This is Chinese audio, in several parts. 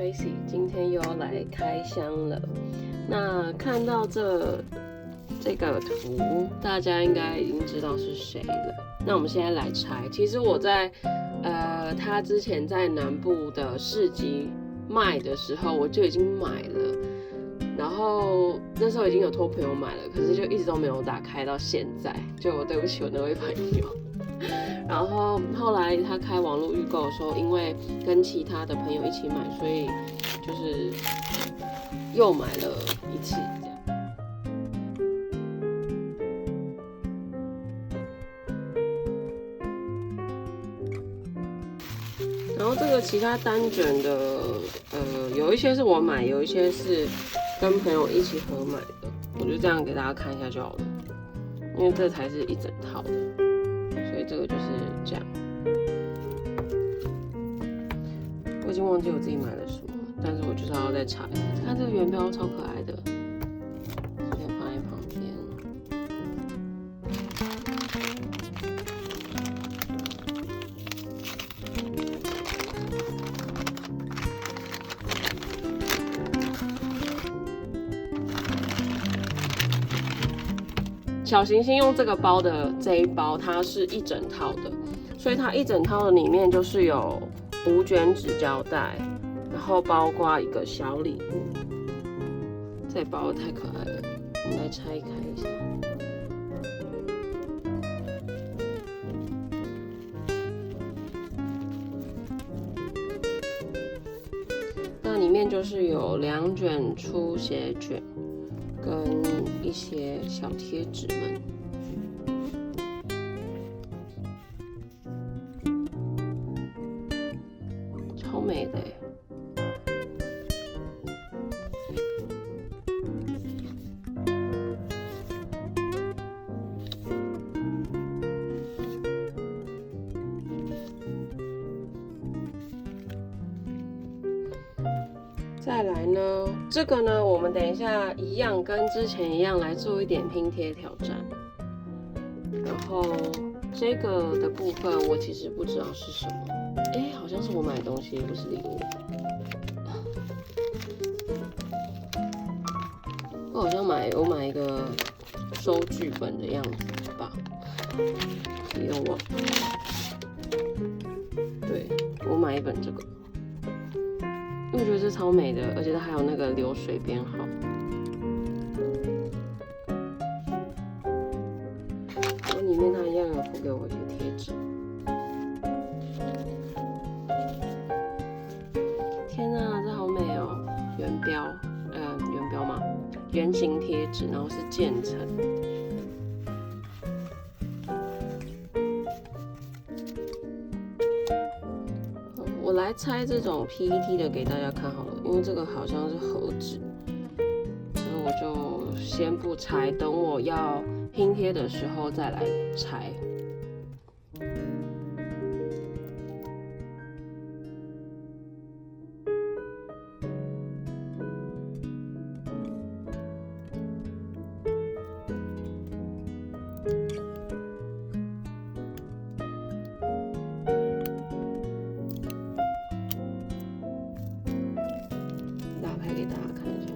Tracy， 今天又要来开箱了。那看到这个图，大家应该已经知道是谁了。那我们现在来猜。其实我在他之前在南部的市集卖的时候，我就已经买了。然后那时候已经有托朋友买了，可是就一直都没有打开到现在。就我对不起我那位朋友。然后后来他开网络预购的时候，因为跟其他的朋友一起买，所以就是又买了一次这样。然后这个其他单卷的，有一些是我买，有一些是跟朋友一起合买的，我就这样给大家看一下就好了，因为这才是一整套的。所以这个就是这样，我已经忘记我自己买了什么，但是我就是要再查一下。看这个圆标超可爱的，这边放在旁边。小行星用这个包的这一包，它是一整套的，所以它一整套的里面就是有5卷纸胶带，然后包括一个小礼物。这包太可爱了，我们来拆开一下。那里面就是有2卷出血卷。跟一些小贴纸们，超美的耶！再来呢，这个呢，我们等一下一样跟之前一样来做一点拼贴挑战。然后这个的部分我其实不知道是什么，好像是我买的东西，不是礼物。我好像我买一个收据本的样子吧，有点忘了。对，我买一本这个。因为我觉得这超美的，而且它还有那个流水编号。然后里面它一样有附给我一些贴纸。天哪，这好美哦！圆标吗？圆形贴纸，然后是渐层。我来拆这种 PET 的给大家看好了，因为这个好像是盒纸，所以我就先不拆，等我要拼贴的时候再来拆。给大家看一下，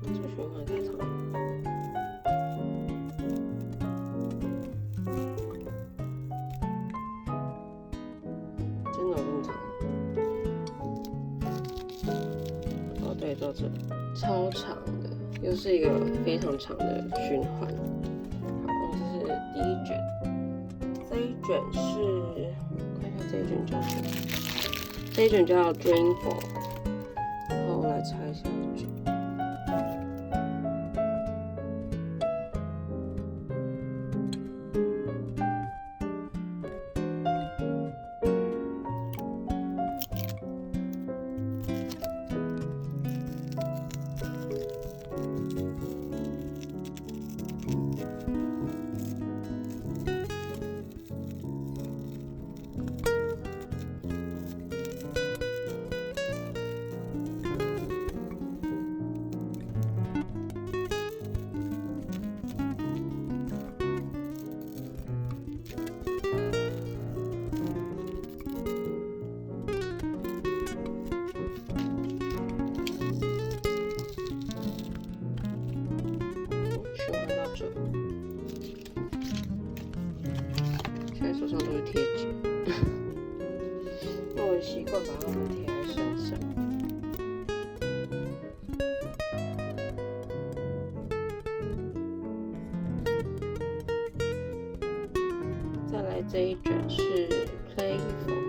这循环太长了，真的有这么长？对，到这里，超长的，又是一个非常长的循环。好，这是第一卷，这一卷是，看一下这一卷叫什么？这一卷叫 Dreamful。然后我来拆一下卷。手上都是贴纸，因为我很习惯把它们贴在身上。再来这一卷是 Playful。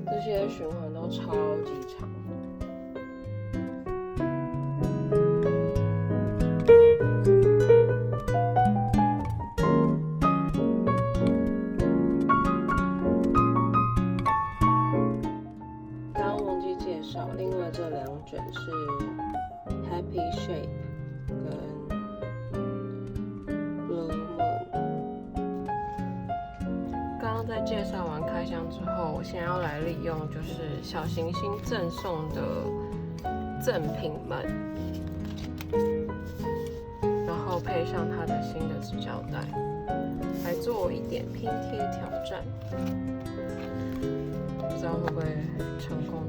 这些循环都超级长。刚刚忘记介绍，另外这两卷是 Happy Shape 跟在介绍完开箱之后，我现在要来利用就是小行星赠送的赠品们，然后配上它的新的纸胶带，来做一点拼贴挑战，不知道会不会成功。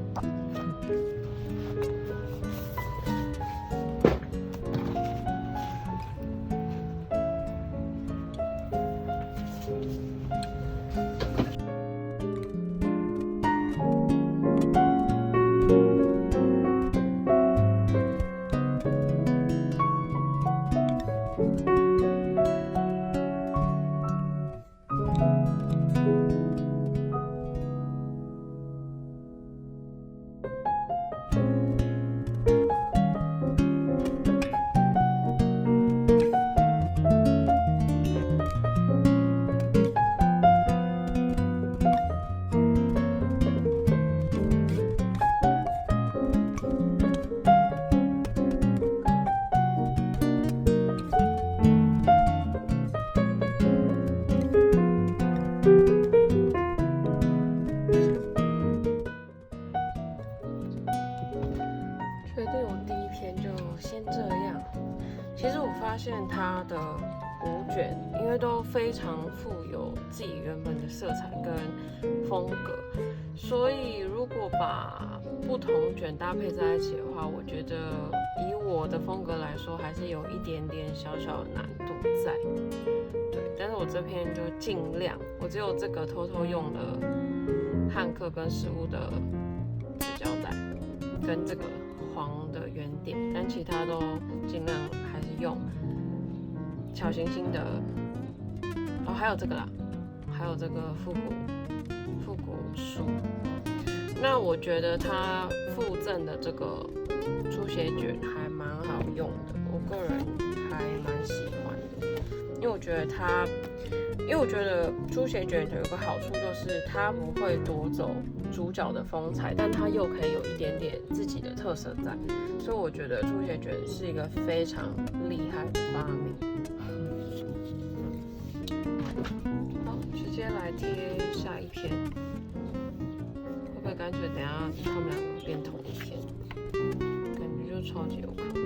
其实我发现它的5卷，因为都非常富有自己原本的色彩跟风格，所以如果把不同卷搭配在一起的话，我觉得以我的风格来说，还是有一点点小小的难度在。对，但是我这篇就尽量，我只有这个偷偷用了汉克跟食物的纸胶带，跟这个黄的圆点，但其他都尽量还是用小行星的。哦，还有这个啦，还有这个复古书。那我觉得它附赠的这个书写卷还蛮好用的，我个人还蛮喜欢的，因为我觉得书写卷有一个好处就是它不会夺走主角的风采，但它又可以有一点点自己的特色在，所以我觉得书写卷是一个非常厉害的发明。好，直接来贴下一篇，会不会干脆等一下他们两个变同一篇？感觉就超级有可能。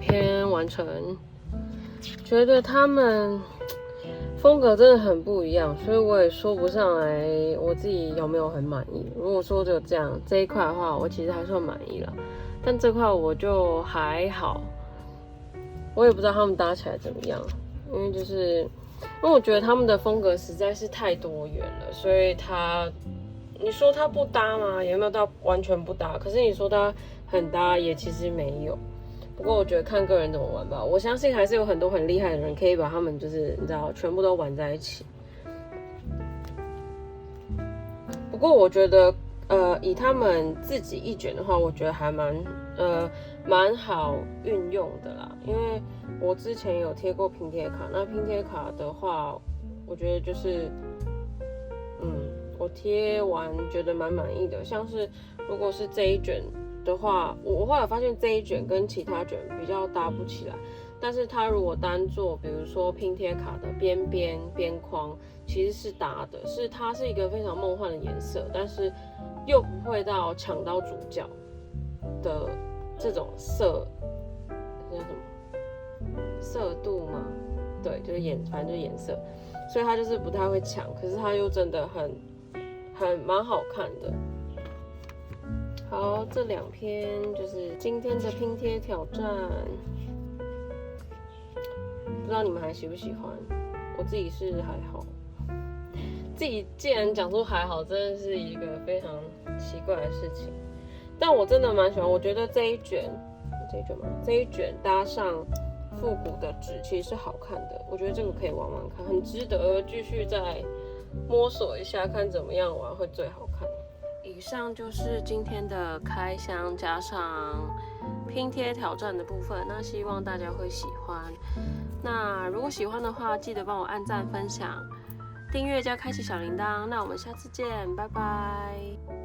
篇完成，觉得他们风格真的很不一样，所以我也说不上来我自己有没有很满意。如果说就这样这一块的话，我其实还算满意了，但这块我就还好，我也不知道他们搭起来怎么样，因为我觉得他们的风格实在是太多元了，所以你说它不搭吗？也没有到完全不搭，可是你说它很搭，也其实没有。不过我觉得看个人怎么玩吧，我相信还是有很多很厉害的人可以把他们就是你知道全部都玩在一起。不过我觉得以他们自己一卷的话，我觉得还蛮好运用的啦，因为我之前有贴过拼贴卡，那拼贴卡的话，我觉得就是我贴完觉得蛮满意的，像是如果是这一卷的话，我后来发现这一卷跟其他卷比较搭不起来，但是它如果单做比如说拼贴卡的边框，其实是搭的，它是一个非常梦幻的颜色，但是又不会到抢到主角的这种叫什么色度吗？对，就是反正就是颜色，所以它就是不太会抢，可是它又真的蛮好看的。好，这2篇就是今天的拼贴挑战，不知道你们还喜不喜欢？我自己是还好，自己既然讲出还好，真的是一个非常奇怪的事情。但我真的蛮喜欢，我觉得这一卷搭上复古的纸其实是好看的，我觉得这个可以玩玩看，很值得继续再摸索一下，看怎么样玩会最好看。以上就是今天的开箱加上拼贴挑战的部分，那希望大家会喜欢。那如果喜欢的话，记得帮我按赞、分享、订阅加开启小铃铛。那我们下次见，拜拜。